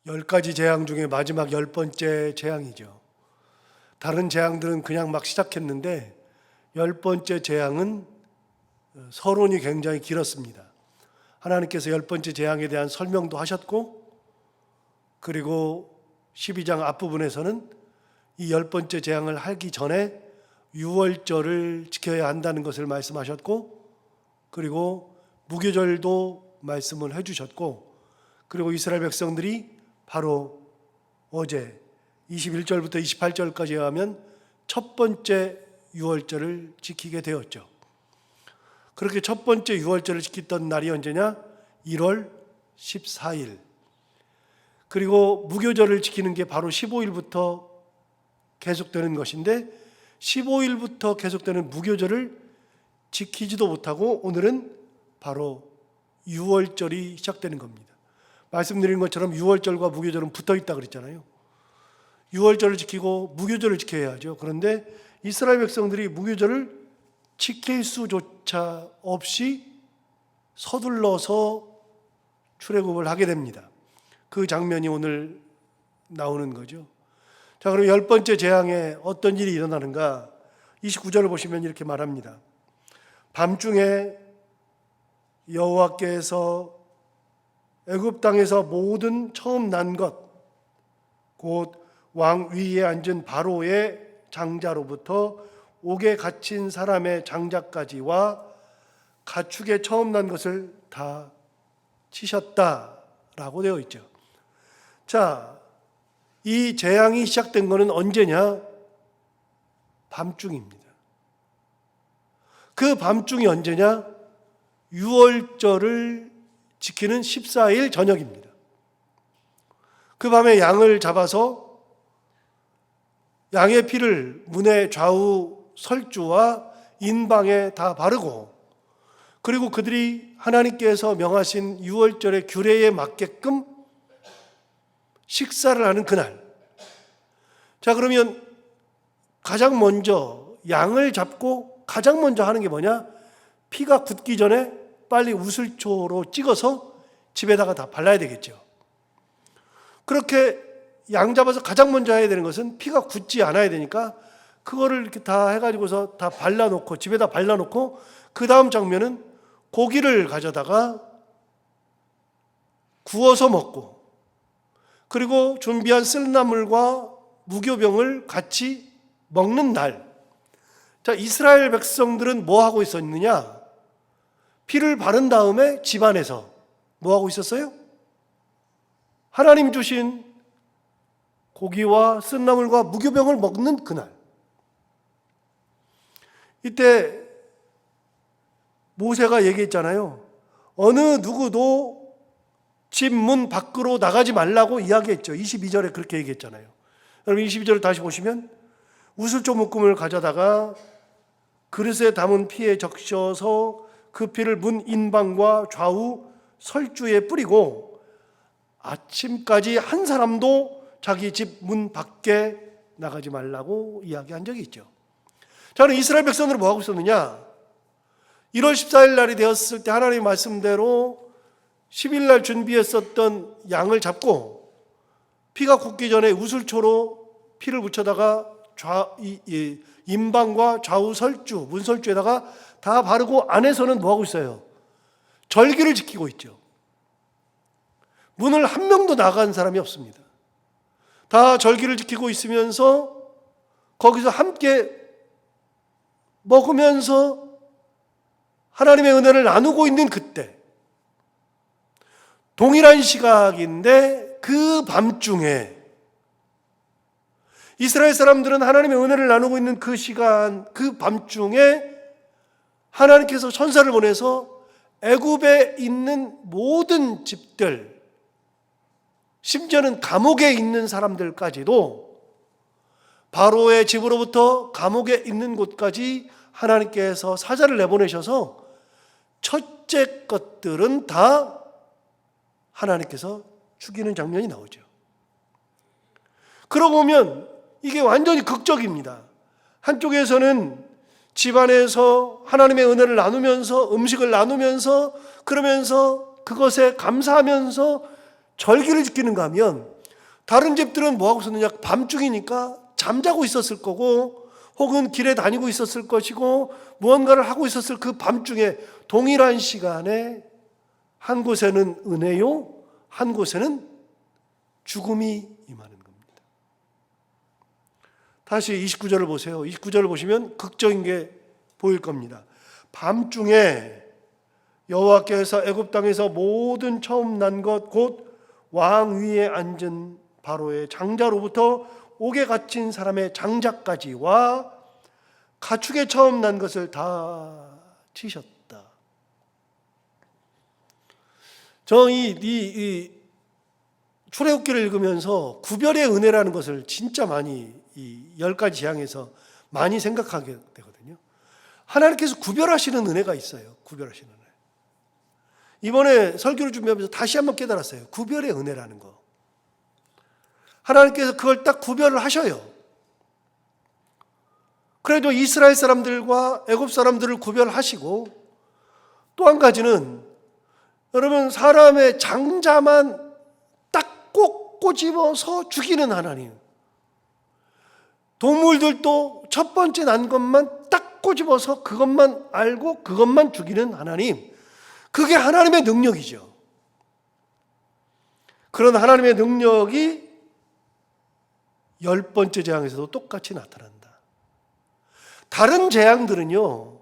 10가지 재앙 중에 마지막 10번째 재앙이죠. 다른 재앙들은 그냥 막 시작했는데 10번째 재앙은 서론이 굉장히 길었습니다. 하나님께서 10번째 재앙에 대한 설명도 하셨고, 그리고 12장 앞부분에서는 이 10번째 재앙을 하기 전에 유월절을 지켜야 한다는 것을 말씀하셨고, 그리고 무교절도 말씀을 해주셨고, 그리고 이스라엘 백성들이 바로 어제 21절부터 28절까지 하면 첫 번째 유월절을 지키게 되었죠. 그렇게 첫 번째 유월절을 지켰던 날이 언제냐? 1월 14일. 그리고 무교절을 지키는 게 바로 15일부터 계속되는 것인데, 15일부터 계속되는 무교절을 지키지도 못하고 오늘은 바로 유월절이 시작되는 겁니다. 말씀드린 것처럼 유월절과 무교절은 붙어 있다 그랬잖아요. 유월절을 지키고 무교절을 지켜야 하죠. 그런데 이스라엘 백성들이 무교절을 지킬 수조차 없이 서둘러서 출애굽을 하게 됩니다. 그 장면이 오늘 나오는 거죠. 자, 그럼 10번째 재앙에 어떤 일이 일어나는가? 29절을 보시면 이렇게 말합니다. 밤중에 여호와께서 애굽 땅에서 모든 처음 난 것, 곧 왕 위에 앉은 바로의 장자로부터 옥에 갇힌 사람의 장자까지와 가축에 처음 난 것을 다 치셨다라고 되어 있죠. 자, 이 재앙이 시작된 것은 언제냐? 밤중입니다. 그 밤중이 언제냐? 유월절을 지키는 14일 저녁입니다. 그 밤에 양을 잡아서 양의 피를 문의 좌우 설주와 인방에 다 바르고, 그리고 그들이 하나님께서 명하신 유월절의 규례에 맞게끔 식사를 하는 그날. 자, 그러면 가장 먼저 양을 잡고 가장 먼저 하는 게 뭐냐? 피가 굳기 전에 빨리 우슬초로 찍어서 집에다가 다 발라야 되겠죠. 그렇게 양 잡아서 가장 먼저 해야 되는 것은 피가 굳지 않아야 되니까 그거를 이렇게 다 해가지고서 다 발라놓고, 집에다 발라놓고, 그 다음 장면은 고기를 가져다가 구워서 먹고, 그리고 준비한 쓸나물과 무교병을 같이 먹는 날. 자, 이스라엘 백성들은 뭐 하고 있었느냐? 피를 바른 다음에 집안에서 뭐 하고 있었어요? 하나님 주신 고기와 쓴나물과 무교병을 먹는 그날. 이때 모세가 얘기했잖아요. 어느 누구도 집 문 밖으로 나가지 말라고 이야기했죠. 22절에 그렇게 얘기했잖아요. 여러분 22절을 다시 보시면 우슬조 묶음을 가져다가 그릇에 담은 피에 적셔서 그 피를 문 인방과 좌우 설주에 뿌리고 아침까지 한 사람도 자기 집 문 밖에 나가지 말라고 이야기한 적이 있죠. 자, 그럼 이스라엘 백성들은 뭐 하고 있었느냐? 1월 14일 날이 되었을 때 하나님의 말씀대로 10일 날 준비했었던 양을 잡고 피가 굳기 전에 우슬초로 피를 묻혀다가 인방과 좌우 설주, 문설주에다가 다 바르고 안에서는 뭐 하고 있어요? 절기를 지키고 있죠. 문을 한 명도 나간 사람이 없습니다. 다 절기를 지키고 있으면서 거기서 함께 먹으면서 하나님의 은혜를 나누고 있는 그때, 동일한 시각인데 그 밤중에 이스라엘 사람들은 하나님의 은혜를 나누고 있는 그 시간, 그 밤중에 하나님께서 천사를 보내서 애굽에 있는 모든 집들, 심지어는 감옥에 있는 사람들까지도 바로의 집으로부터 감옥에 있는 곳까지 하나님께서 사자를 내보내셔서 첫째 것들은 다 하나님께서 죽이는 장면이 나오죠. 그러고 보면 이게 완전히 극적입니다. 한쪽에서는 집안에서 하나님의 은혜를 나누면서 음식을 나누면서 그러면서 그것에 감사하면서 절기를 지키는가 하면 다른 집들은 뭐 하고 있었느냐? 밤중이니까 잠자고 있었을 거고, 혹은 길에 다니고 있었을 것이고, 무언가를 하고 있었을 그 밤중에 동일한 시간에 한 곳에는 은혜요, 한 곳에는 죽음이 임하는 겁니다. 다시 29절을 보세요. 29절을 보시면 극적인 게 보일 겁니다. 밤중에 여호와께서 애굽 땅에서 모든 처음 난 것 곧 왕 위에 앉은 바로의 장자로부터 옥에 갇힌 사람의 장자까지와 가축에 처음 난 것을 다 치셨다. 저 이 출애굽기를 읽으면서 구별의 은혜라는 것을 진짜 많이 이 10가지 재앙에서 많이 생각하게 되거든요. 하나님께서 구별하시는 은혜가 있어요. 구별하시는 은혜. 이번에 설교를 준비하면서 다시 한번 깨달았어요. 구별의 은혜라는 거. 하나님께서 그걸 딱 구별을 하셔요. 그래도 이스라엘 사람들과 애굽 사람들을 구별하시고, 또 한 가지는 여러분, 사람의 장자만 딱 꼭 꼬집어서 죽이는 하나님. 동물들도 첫 번째 난 것만 딱 꼬집어서 그것만 알고 그것만 죽이는 하나님. 그게 하나님의 능력이죠. 그런 하나님의 능력이 10번째 재앙에서도 똑같이 나타난다. 다른 재앙들은요,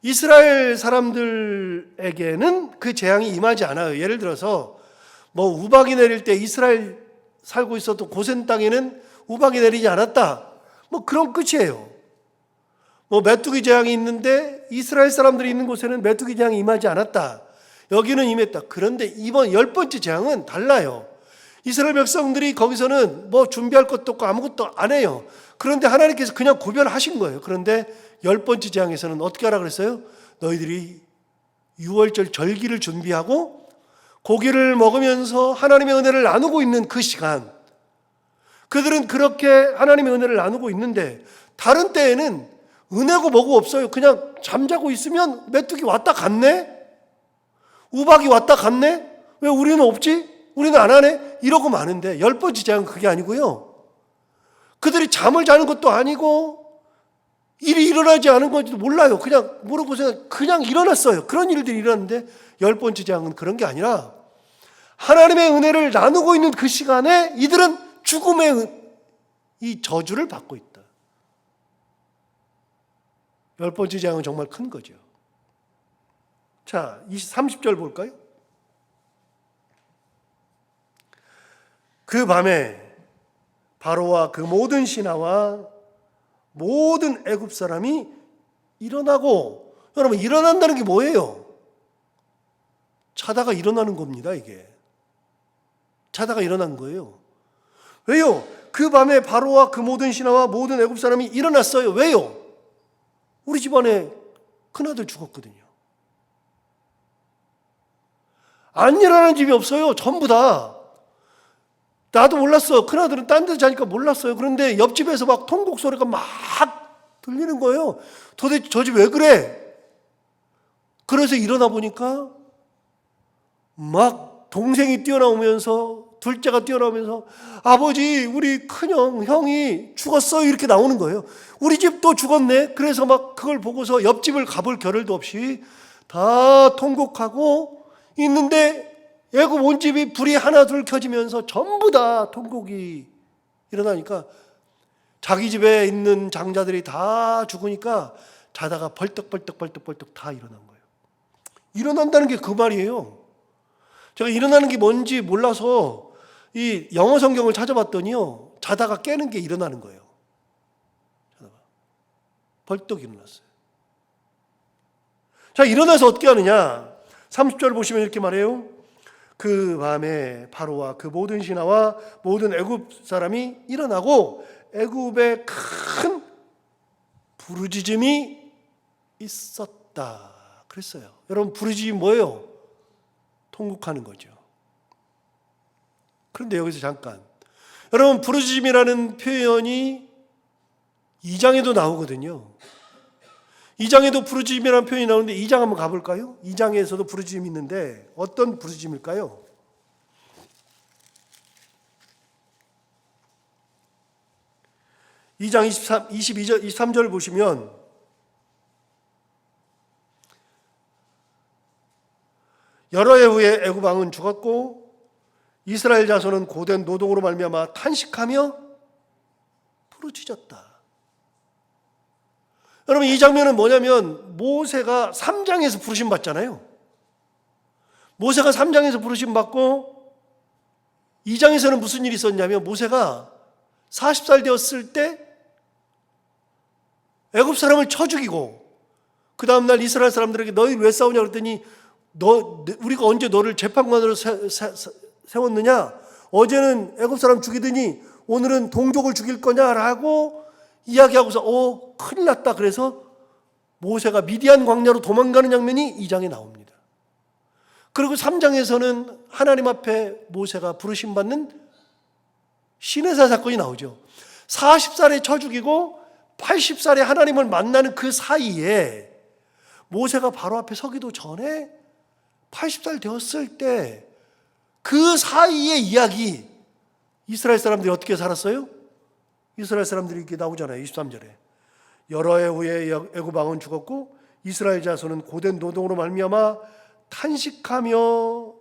이스라엘 사람들에게는 그 재앙이 임하지 않아요. 예를 들어서 뭐 우박이 내릴 때 이스라엘 살고 있었던 고센 땅에는 우박이 내리지 않았다. 뭐 그런 끝이에요. 뭐 메뚜기 재앙이 있는데 이스라엘 사람들이 있는 곳에는 메뚜기 재앙이 임하지 않았다. 여기는 임했다. 그런데 이번 10번째 재앙은 달라요. 이스라엘 백성들이 거기서는 뭐 준비할 것도 없고 아무것도 안 해요. 그런데 하나님께서 그냥 구별하신 거예요. 그런데 10번째 재앙에서는 어떻게 하라 그랬어요? 너희들이 유월절 절기를 준비하고 고기를 먹으면서 하나님의 은혜를 나누고 있는 그 시간, 그들은 그렇게 하나님의 은혜를 나누고 있는데 다른 때에는 은혜고 뭐고 없어요. 그냥 잠자고 있으면 메뚜기 왔다 갔네? 우박이 왔다 갔네? 왜 우리는 없지? 우리는 안 하네? 이러고 마는데 10번째 재앙은 그게 아니고요. 그들이 잠을 자는 것도 아니고 일이 일어나지 않은 건지도 몰라요. 그냥 모르고 그냥 일어났어요. 그런 일들이 일어났는데 10번째 재앙은 그런 게 아니라 하나님의 은혜를 나누고 있는 그 시간에 이들은 죽음의 이 저주를 받고 있다. 10번째 재앙은 정말 큰 거죠. 자, 30절 볼까요? 그 밤에 바로와 그 모든 신하와 모든 애굽 사람이 일어나고, 여러분 일어난다는 게 뭐예요? 자다가 일어나는 겁니다. 이게 자다가 일어난 거예요. 왜요? 그 밤에 바로와 그 모든 신하와 모든 애굽 사람이 일어났어요. 왜요? 우리 집안에 큰아들 죽었거든요. 안 일어나는 집이 없어요. 전부 다. 나도 몰랐어. 큰아들은 딴 데서 자니까 몰랐어요. 그런데 옆집에서 막 통곡 소리가 막 들리는 거예요. 도대체 저 집 왜 그래? 그래서 일어나 보니까 막 동생이 뛰어나오면서, 둘째가 뛰어나오면서 아버지, 우리 큰형, 형이 죽었어요. 이렇게 나오는 거예요. 우리 집도 죽었네. 그래서 막 그걸 보고서 옆집을 가볼 겨를도 없이 다 통곡하고 있는데 애굽 온 집이 불이 하나 둘 켜지면서 전부 다 통곡이 일어나니까 자기 집에 있는 장자들이 다 죽으니까 자다가 벌떡벌떡 다 일어난 거예요. 일어난다는 게 그 말이에요. 제가 일어나는 게 뭔지 몰라서 이 영어 성경을 찾아봤더니요, 자다가 깨는 게 일어나는 거예요. 자다가 벌떡 일어났어요. 자, 일어나서 어떻게 하느냐? 30절 보시면 이렇게 말해요. 그 밤에 바로와 그 모든 신하와 모든 애굽 사람이 일어나고 애굽에 큰 부르짖음이 있었다 그랬어요. 여러분, 부르짖음이 뭐예요? 통곡하는 거죠. 그런데 여기서 잠깐, 여러분, 부르짖음이라는 표현이 2장에도 나오거든요. 2장에도 부르짖음이라는 표현이 나오는데 2장 한번 가볼까요? 2장에서도 부르짖음이 있는데 어떤 부르짖음일까요? 2장 22절, 23절 보시면 여러 해 후에 애굽 왕은 죽었고 이스라엘 자손은 고된 노동으로 말미암아 탄식하며 부르짖었다. 여러분, 이 장면은 뭐냐면 모세가 3장에서 부르심 받잖아요. 모세가 3장에서 부르심 받고 2장에서는 무슨 일이 있었냐면 모세가 40살 되었을 때 애굽 사람을 쳐 죽이고 그 다음날 이스라엘 사람들에게 너희 왜 싸우냐 그랬더니 우리가 언제 너를 재판관으로 세웠느냐? 어제는 애굽 사람 죽이더니 오늘은 동족을 죽일 거냐라고 이야기하고서 큰일 났다. 그래서 모세가 미디안 광야로 도망가는 장면이 2장에 나옵니다. 그리고 3장에서는 하나님 앞에 모세가 부르심 받는 시내사 사건이 나오죠. 40살에 쳐 죽이고 80살에 하나님을 만나는 그 사이에 모세가 바로 앞에 서기도 전에 80살 되었을 때 그 사이의 이야기, 이스라엘 사람들이 어떻게 살았어요? 이스라엘 사람들이 이렇게 나오잖아요. 23절에 여러 해 후에 애굽 왕은 죽었고 이스라엘 자손은 고된 노동으로 말미암아 탄식하며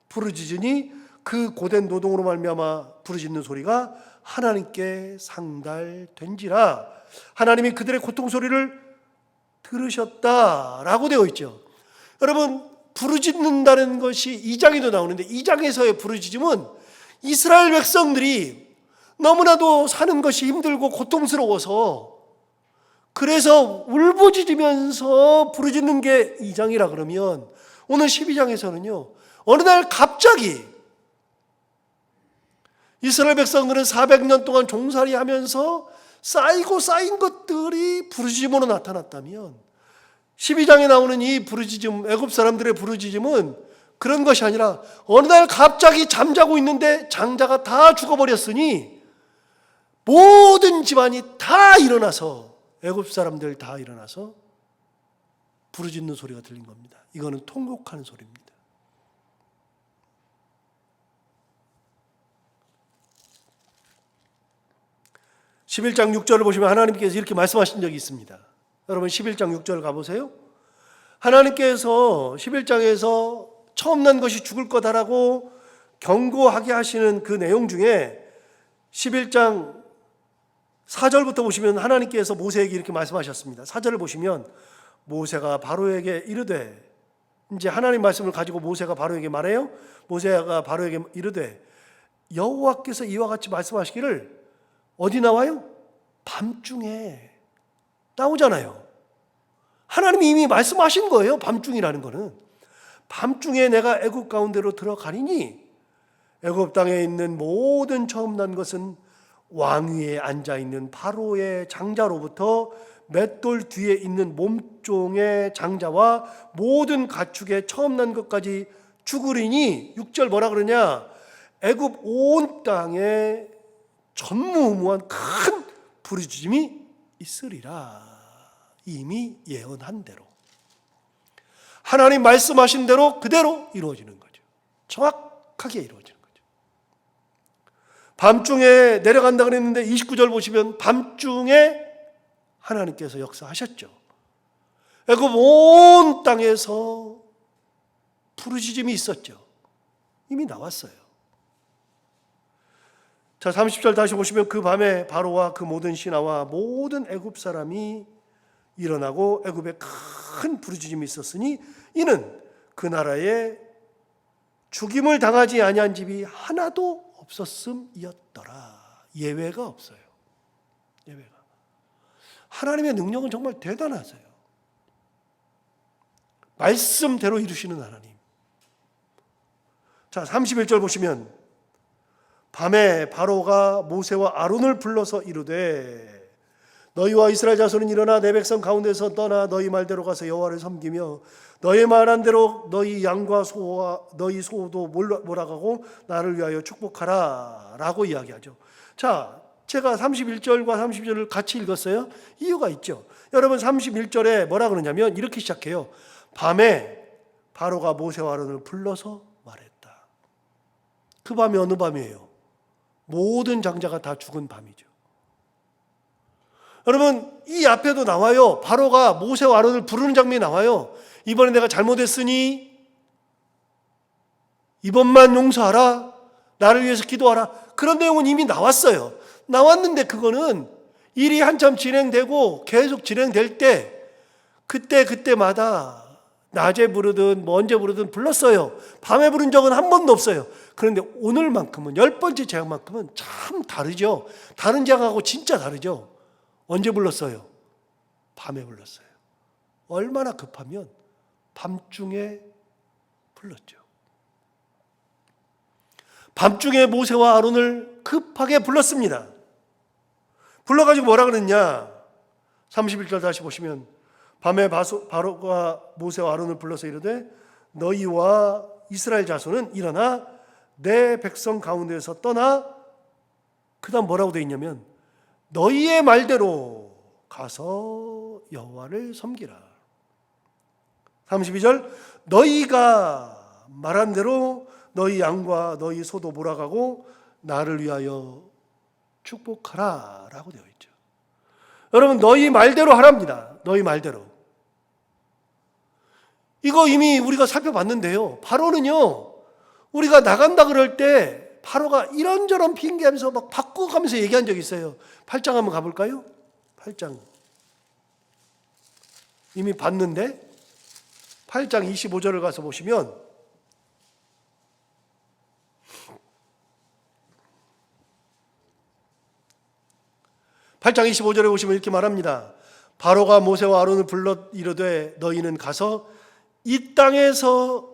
부르짖으니 그 고된 노동으로 말미암아 부르짖는 소리가 하나님께 상달된지라. 하나님이 그들의 고통 소리를 들으셨다라고 되어 있죠. 여러분, 부르짖는다는 것이 2장에도 나오는데 2장에서의 부르짖음은 이스라엘 백성들이 너무나도 사는 것이 힘들고 고통스러워서 그래서 울부짖으면서 부르짖는 게 2장이라 그러면 오늘 12장에서는요, 어느 날 갑자기 이스라엘 백성들은 400년 동안 종살이 하면서 쌓이고 쌓인 것들이 부르짖음으로 나타났다면 12장에 나오는 이 부르짖음, 애굽 사람들의 부르짖음은 그런 것이 아니라 어느 날 갑자기 잠자고 있는데 장자가 다 죽어버렸으니 모든 집안이 다 일어나서, 애굽 사람들 다 일어나서 부르짖는 소리가 들린 겁니다. 이거는 통곡하는 소리입니다. (11장 6절을) 보시면 하나님께서 이렇게 말씀하신 적이 있습니다. 여러분 11장 6절 가보세요. 하나님께서 11장에서 처음 난 것이 죽을 거다라고 경고하게 하시는 그 내용 중에 11장 4절부터 보시면 하나님께서 모세에게 이렇게 말씀하셨습니다. 4절을 보시면 모세가 바로에게 이르되, 이제 하나님 말씀을 가지고 모세가 바로에게 말해요. 모세가 바로에게 이르되 여호와께서 이와 같이 말씀하시기를, 어디 나와요? 밤중에 나오잖아요. 하나님이 이미 말씀하신 거예요. 밤중이라는 거는 밤중에 내가 애굽 가운데로 들어가리니 애굽 땅에 있는 모든 처음 난 것은 왕위에 앉아있는 바로의 장자로부터 맷돌 뒤에 있는 몸종의 장자와 모든 가축의 처음 난 것까지 죽으리니, 6절 뭐라 그러냐? 애굽 온 땅에 전무후무한 큰 부르짖음이 있으리라. 이미 예언한 대로, 하나님 말씀하신 대로 그대로 이루어지는 거죠. 정확하게 이루어지는 거죠. 밤중에 내려간다 그랬는데 29절 보시면 밤중에 하나님께서 역사하셨죠. 애굽 온 땅에서 부르짖음이 있었죠. 이미 나왔어요. 자, 30절 다시 보시면 그 밤에 바로와 그 모든 신하와 모든 애굽 사람이 일어나고 애굽에 큰 부르짖음이 있었으니 이는 그 나라에 죽임을 당하지 아니한 집이 하나도 없었음이었더라. 예외가 없어요. 예외가. 하나님의 능력은 정말 대단하세요. 말씀대로 이루시는 하나님. 자, 31절 보시면 밤에 바로가 모세와 아론을 불러서 이르되 너희와 이스라엘 자손은 일어나 내 백성 가운데서 떠나 너희 말대로 가서 여호와를 섬기며 너희 말한 대로 너희 양과 소와 너희 소도 몰아가고 나를 위하여 축복하라 라고 이야기하죠. 자, 제가 31절과 32절을 같이 읽었어요. 이유가 있죠. 여러분 31절에 뭐라 그러냐면 이렇게 시작해요. 밤에 바로가 모세와 아론을 불러서 말했다. 그 밤이 어느 밤이에요? 모든 장자가 다 죽은 밤이죠. 여러분, 이 앞에도 나와요. 바로가 모세와 아론을 부르는 장면이 나와요. 이번에 내가 잘못했으니 이번만 용서하라. 나를 위해서 기도하라. 그런 내용은 이미 나왔어요. 나왔는데 그거는 일이 한참 진행되고 계속 진행될 때 그때마다 낮에 부르든 뭐 언제 부르든 불렀어요. 밤에 부른 적은 한 번도 없어요. 그런데 오늘만큼은, 10번째 재앙만큼은 참 다르죠. 다른 재앙하고 진짜 다르죠. 언제 불렀어요? 밤에 불렀어요. 얼마나 급하면 밤중에 불렀죠. 밤중에 모세와 아론을 급하게 불렀습니다. 불러가지고 뭐라 그랬냐? 31절 다시 보시면, 밤에 바로가 모세와 아론을 불러서 이르되 너희와 이스라엘 자손은 일어나 내 백성 가운데에서 떠나, 그 다음 뭐라고 되어 있냐면 너희의 말대로 가서 여호와를 섬기라. 32절, 너희가 말한 대로 너희 양과 너희 소도 몰아가고 나를 위하여 축복하라 라고 되어 있죠. 여러분, 너희 말대로 하랍니다. 너희 말대로. 이거 이미 우리가 살펴봤는데요. 바로는요, 우리가 나간다 그럴 때 바로가 이런저런 핑계하면서 막 바꾸가면서 얘기한 적이 있어요. 8장 한번 가볼까요? 8장. 이미 봤는데 8장 25절을 가서 보시면, (8장 25절에) 보시면 이렇게 말합니다. 바로가 모세와 아론을 불러 이르되 너희는 가서 이 땅에서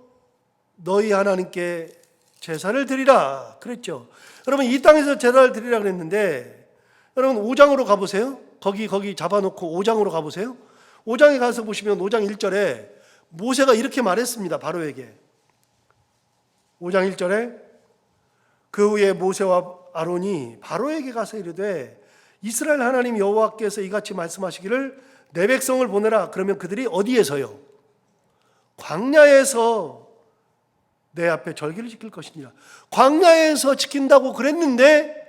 너희 하나님께 제사를 드리라 그랬죠. 여러분, 이 땅에서 제사를 드리라 그랬는데, 여러분 5장으로 가보세요. 거기 잡아놓고 5장으로 가보세요. 5장에 가서 보시면 5장 1절에 모세가 이렇게 말했습니다. 바로에게. 5장 1절에 그 후에 모세와 아론이 바로에게 가서 이르되 이스라엘 하나님 여호와께서 이같이 말씀하시기를 내 백성을 보내라. 그러면 그들이 어디에서요? 광야에서 내 앞에 절기를 지킬 것이니라. 광야에서 지킨다고 그랬는데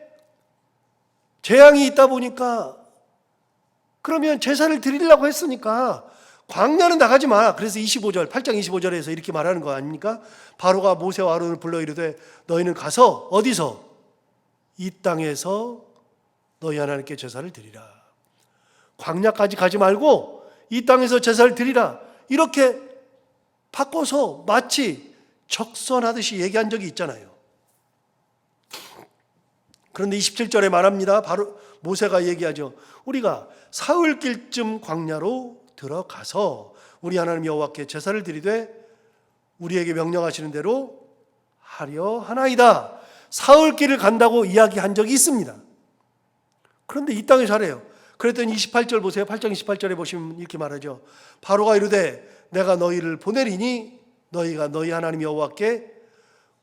재앙이 있다 보니까, 그러면 제사를 드리려고 했으니까 광야는 나가지 마. 그래서 25절, 8장 25절에서 이렇게 말하는 거 아닙니까? 바로가 모세와 아론을 불러 이르되 너희는 가서 어디서? 이 땅에서 너희 하나님께 제사를 드리라. 광야까지 가지 말고 이 땅에서 제사를 드리라. 이렇게 바꿔서 마치 적선하듯이 얘기한 적이 있잖아요. 그런데 27절에 말합니다. 바로 모세가 얘기하죠. 우리가 사흘길쯤 광야로 들어가서 우리 하나님 여호와께 제사를 드리되 우리에게 명령하시는 대로 하려 하나이다. 사흘길을 간다고 이야기한 적이 있습니다. 그런데 이 땅에 잘해요. 그랬더니 28절 보세요. 8장 28절에 보시면 이렇게 말하죠. 바로가 이르되 내가 너희를 보내리니 너희가 너희 하나님 여호와께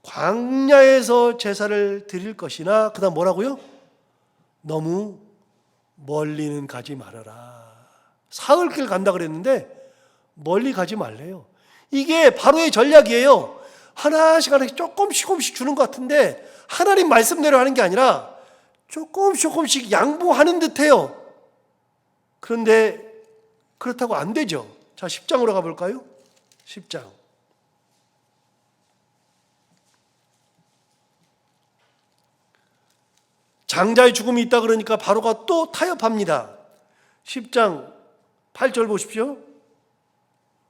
광야에서 제사를 드릴 것이나, 그 다음 뭐라고요? 너무 멀리는 가지 말아라. 사흘길 간다 그랬는데 멀리 가지 말래요. 이게 바로의 전략이에요. 하나씩 조금씩 주는 것 같은데 하나님 말씀대로 하는 게 아니라 조금씩 양보하는 듯해요. 그런데 그렇다고 안 되죠. 자, 10장으로 가볼까요? 10장. 장자의 죽음이 있다 그러니까 바로가 또 타협합니다. 10장 8절 보십시오.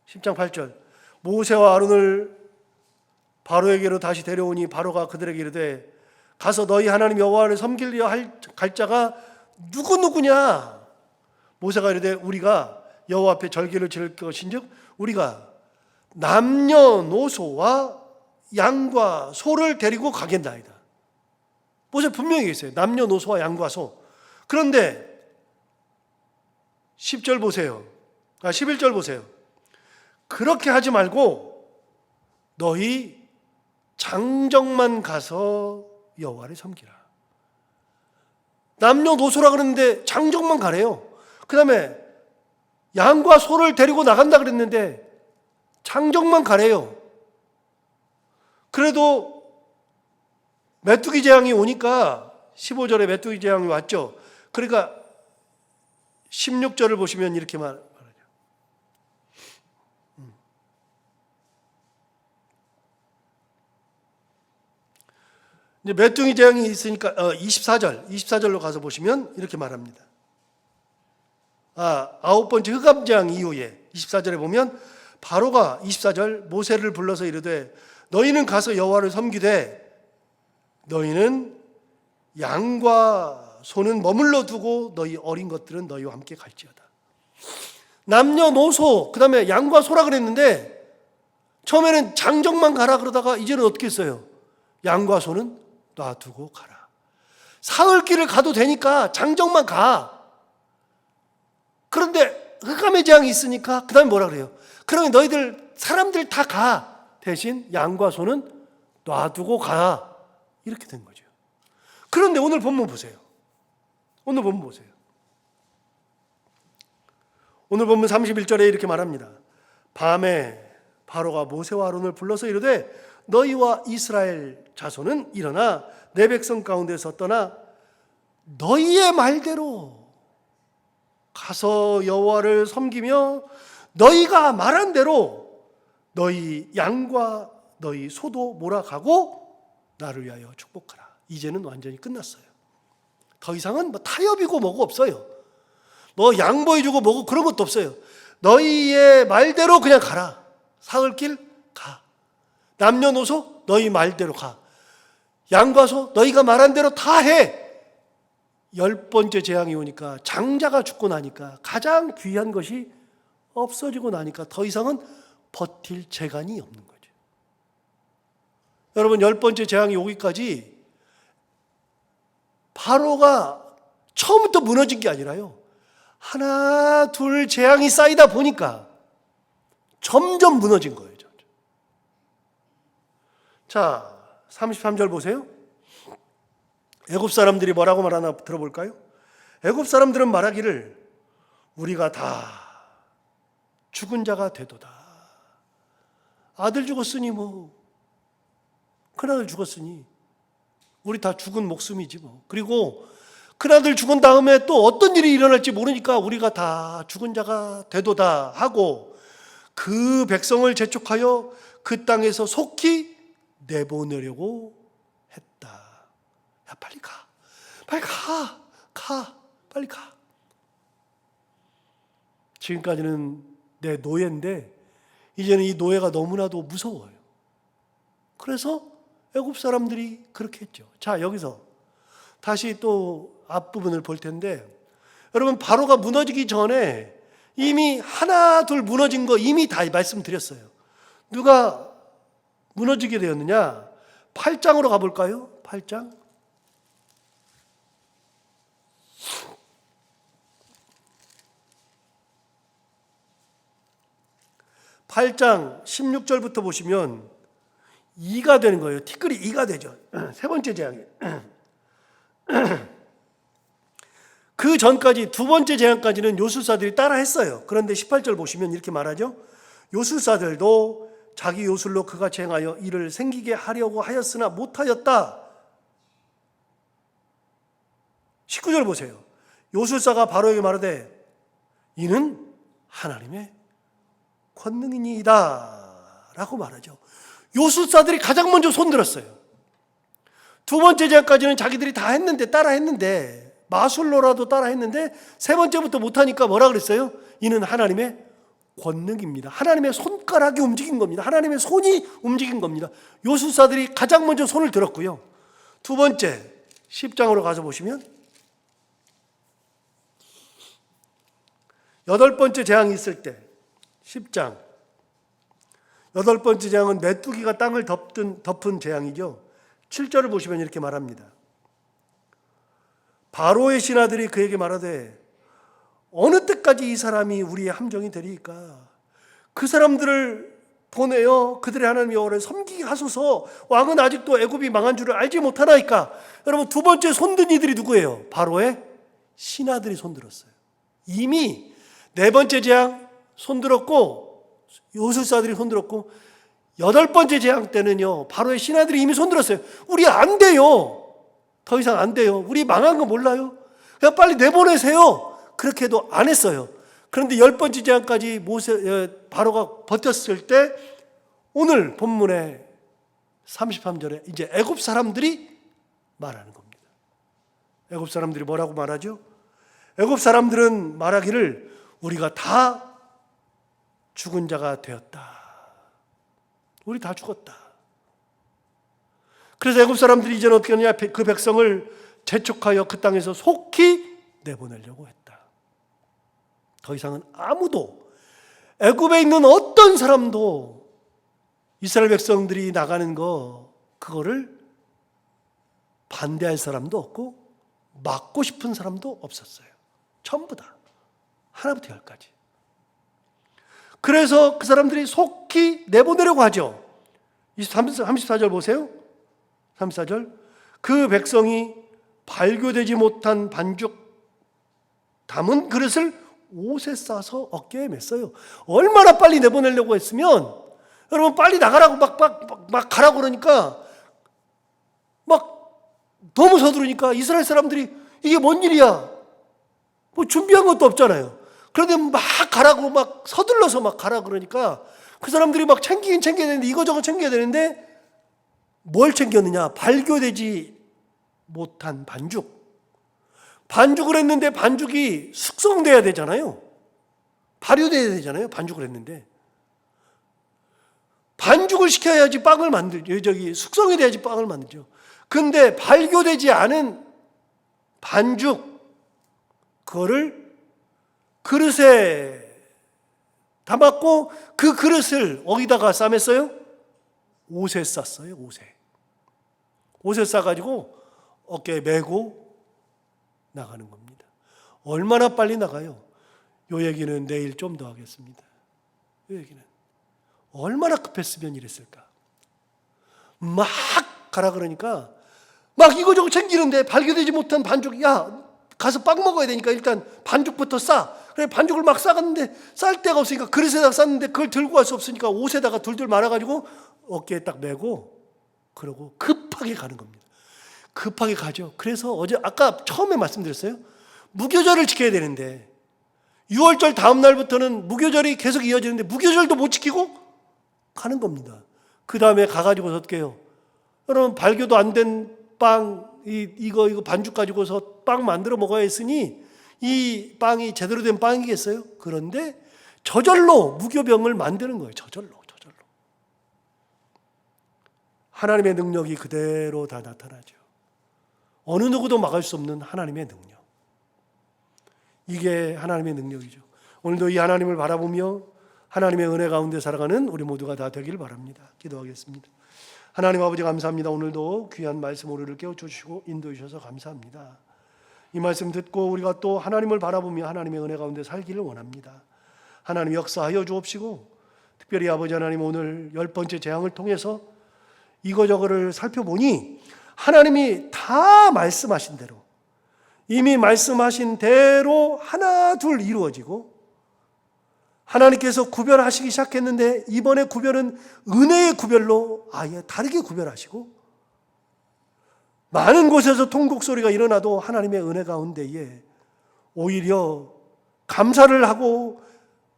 10장 8절. 모세와 아론을 바로에게로 다시 데려오니 바로가 그들에게 이르되 가서 너희 하나님 여호와를 섬기려 갈 자가 누구냐? 모세가 이르되 우리가 여호와 앞에 절기를 지을 것인즉 우리가 남녀노소와 양과 소를 데리고 가겠나이다. 모세 분명히 얘기했어요. 남녀노소와 양과 소. 그런데 10절 보세요. 11절 보세요. 그렇게 하지 말고 너희 장정만 가서 여호와를 섬기라. 남녀노소라 그랬는데 장정만 가래요. 그 다음에 양과 소를 데리고 나간다 그랬는데 장정만 가래요. 그래도 메뚜기 재앙이 오니까 15절에 메뚜기 재앙이 왔죠. 그러니까 16절을 보시면 이렇게 말하죠. 이제 메뚜기 재앙이 있으니까 24절로 가서 보시면 이렇게 말합니다. 아홉 번째 흑암 재앙 이후에 24절에 보면 바로가 24절 모세를 불러서 이르되 너희는 가서 여호와를 섬기되 너희는 양과 소는 머물러 두고 너희 어린 것들은 너희와 함께 갈지어다. 남녀노소 그다음에 양과 소라 그랬는데 처음에는 장정만 가라 그러다가 이제는 어떻게 했어요? 양과 소는 놔두고 가라. 사흘길을 가도 되니까 장정만 가. 그런데 흑암의 재앙이 있으니까 그 다음에 뭐라 그래요? 그러면 너희들 사람들 다 가. 대신 양과 소는 놔두고 가. 이렇게 된 거죠. 그런데 오늘 본문 보세요. 오늘 본문 31절에 이렇게 말합니다. 밤에 바로가 모세와 아론을 불러서 이르되 너희와 이스라엘 자손은 일어나 내 백성 가운데서 떠나 너희의 말대로 가서 여호와를 섬기며 너희가 말한 대로 너희 양과 너희 소도 몰아가고 나를 위하여 축복하라. 이제는 완전히 끝났어요. 더 이상은 뭐 타협이고 뭐고 없어요. 뭐 양보해주고 뭐고 그런 것도 없어요. 너희의 말대로 그냥 가라. 사흘길 가. 남녀노소 너희 말대로 가. 양과 소 너희가 말한 대로 다 해. 10번째 재앙이 오니까 장자가 죽고 나니까 가장 귀한 것이 없어지고 나니까 더 이상은 버틸 재간이 없는 거죠. 여러분 10번째 재앙이 오기까지 바로가 처음부터 무너진 게 아니라요. 하나 둘 재앙이 쌓이다 보니까 점점 무너진 거예요. 자, 33절 보세요. 애굽 사람들이 뭐라고 말하나 들어볼까요? 애굽 사람들은 말하기를 우리가 다 죽은 자가 되도다. 아들 죽었으니 뭐 큰아들 죽었으니 우리 다 죽은 목숨이지 뭐. 그리고 큰아들 죽은 다음에 또 어떤 일이 일어날지 모르니까 우리가 다 죽은 자가 되도다 하고 그 백성을 재촉하여 그 땅에서 속히 내보내려고 했다. 야, 빨리 가. 빨리 가. 빨리 가. 지금까지는 내 노예인데 이제는 이 노예가 너무나도 무서워요. 그래서 애굽 사람들이 그렇게 했죠. 자, 여기서 다시 또 앞부분을 볼 텐데 여러분 바로가 무너지기 전에 이미 하나 둘 무너진 거 이미 다 말씀드렸어요. 누가 무너지게 되었느냐? 8장으로 가볼까요? 8장. 8장 16절부터 보시면 2가 되는 거예요. 티끌이 2가 되죠. 세 번째 재앙이. 그 전까지 두 번째 재앙까지는 요술사들이 따라 했어요. 그런데 18절 보시면 이렇게 말하죠. 요술사들도 자기 요술로 그같이 행하여 이를 생기게 하려고 하였으나 못하였다. 19절 보세요. 요술사가 바로에게 말하되 이는 하나님의 권능이니이다 라고 말하죠. 요술사들이 가장 먼저 손들었어요. 두 번째 재앙까지는 자기들이 다 했는데 따라 했는데 마술로라도 따라 했는데 세 번째부터 못하니까 뭐라 그랬어요? 이는 하나님의 권능입니다. 하나님의 손가락이 움직인 겁니다. 하나님의 손이 움직인 겁니다. 요술사들이 가장 먼저 손을 들었고요. 두 번째 10장으로 가서 보시면 8번째 재앙이 있을 때 10장 8번째 재앙은 메뚜기가 땅을 덮은 재앙이죠. 7절을 보시면 이렇게 말합니다. 바로의 신하들이 그에게 말하되 어느 때까지 이 사람이 우리의 함정이 되리까? 그 사람들을 보내어 그들의 하나님 여호와를 섬기게 하소서. 왕은 아직도 애굽이 망한 줄을 알지 못하나이까? 여러분 두 번째 손든 이들이 누구예요? 바로의 신하들이 손들었어요. 이미 네 번째 재앙 손들었고 요술사들이 손들었고 8번째 재앙 때는요 바로의 신하들이 이미 손들었어요. 우리 안 돼요. 더 이상 안 돼요. 우리 망한 거 몰라요. 그냥 빨리 내보내세요. 그렇게도 안 했어요. 그런데 10번째 재앙까지 바로가 버텼을 때 오늘 본문의 33절에 이제 애굽 사람들이 말하는 겁니다. 애굽 사람들이 뭐라고 말하죠? 애굽 사람들은 말하기를 우리가 다 죽은 자가 되었다. 우리 다 죽었다. 그래서 애굽 사람들이 이제는 어떻게 하느냐? 그 백성을 재촉하여 그 땅에서 속히 내보내려고 했다. 더 이상은 아무도, 애굽에 있는 어떤 사람도 이스라엘 백성들이 나가는 그거를 반대할 사람도 없고 막고 싶은 사람도 없었어요. 전부 다 하나부터 열까지. 그래서 그 사람들이 속히 내보내려고 하죠. 34절 보세요. 34절. 그 백성이 발교되지 못한 반죽 담은 그릇을 옷에 싸서 어깨에 맸어요. 얼마나 빨리 내보내려고 했으면, 여러분 빨리 나가라고 막 가라고 그러니까 막 너무 서두르니까 이스라엘 사람들이 이게 뭔 일이야? 뭐 준비한 것도 없잖아요. 그런데 막 가라고 막 서둘러서 막 가라 그러니까 그 사람들이 막 챙겨야 되는데, 이거저거 챙겨야 되는데 뭘 챙겼느냐? 발교되지 못한 반죽을 했는데 반죽이 숙성돼야 되잖아요. 발효돼야 되잖아요. 반죽을 했는데 반죽을 시켜야지 빵을 만들죠. 숙성이 돼야지 빵을 만들죠. 근데 발효되지 않은 반죽, 그거를 그릇에 담았고 그 그릇을 어디다가 싸맸어요? 옷에 쌌어요. 옷에 싸가지고 어깨에 메고 나가는 겁니다. 얼마나 빨리 나가요? 요 얘기는 내일 좀 더 하겠습니다. 요 얘기는 얼마나 급했으면 이랬을까? 막 가라 그러니까 막 이거저거 챙기는데 발견되지 못한 반죽, 야 가서 빵 먹어야 되니까 일단 반죽부터 싸. 그래 반죽을 막 싸갔는데 쌀 데가 없으니까 그릇에다가 쌌는데 그걸 들고 갈 수 없으니까 옷에다가 둘둘 말아가지고 어깨에 딱 메고 그러고 급하게 가는 겁니다. 급하게 가죠. 그래서 아까 처음에 말씀드렸어요. 무교절을 지켜야 되는데 6월절 다음 날부터는 무교절이 계속 이어지는데 무교절도 못 지키고 가는 겁니다. 그 다음에 가가지고 어떻게 해요? 여러분 발교도 안 된 빵, 이거 반죽 가지고서 빵 만들어 먹어야 했으니 이 빵이 제대로 된 빵이겠어요? 그런데 저절로 무교병을 만드는 거예요. 저절로. 하나님의 능력이 그대로 다 나타나죠. 어느 누구도 막을 수 없는 하나님의 능력. 이게 하나님의 능력이죠. 오늘도 이 하나님을 바라보며 하나님의 은혜 가운데 살아가는 우리 모두가 다 되길 바랍니다. 기도하겠습니다. 하나님 아버지 감사합니다. 오늘도 귀한 말씀 우리를 깨워주시고 인도해 주셔서 감사합니다. 이 말씀 듣고 우리가 또 하나님을 바라보며 하나님의 은혜 가운데 살기를 원합니다. 하나님 역사하여 주옵시고 특별히 아버지 하나님 오늘 10번째 재앙을 통해서 이거저거를 살펴보니 하나님이 다 말씀하신 대로, 이미 말씀하신 대로 하나 둘 이루어지고 하나님께서 구별하시기 시작했는데 이번에 구별은 은혜의 구별로 아예 다르게 구별하시고 많은 곳에서 통곡 소리가 일어나도 하나님의 은혜 가운데에 오히려 감사를 하고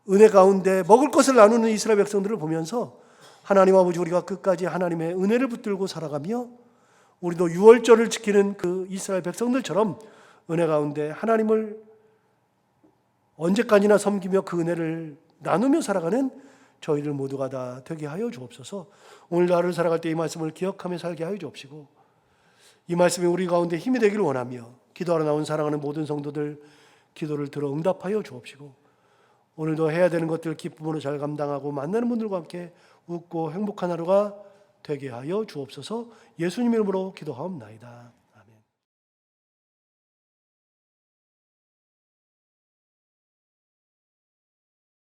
은혜 가운데 먹을 것을 나누는 이스라엘 백성들을 보면서 하나님 아버지 우리가 끝까지 하나님의 은혜를 붙들고 살아가며 우리도 유월절을 지키는 그 이스라엘 백성들처럼 은혜 가운데 하나님을 언제까지나 섬기며 그 은혜를 나누며 살아가는 저희들 모두가 다 되게 하여 주옵소서. 오늘 하루를 살아갈 때 이 말씀을 기억하며 살게 하여 주옵시고 이 말씀이 우리 가운데 힘이 되기를 원하며 기도하러 나온 사랑하는 모든 성도들 기도를 들어 응답하여 주옵시고 오늘도 해야 되는 것들 기쁨으로 잘 감당하고 만나는 분들과 함께 웃고 행복한 하루가 되게 하여 주옵소서. 예수님 이름으로 기도하옵나이다.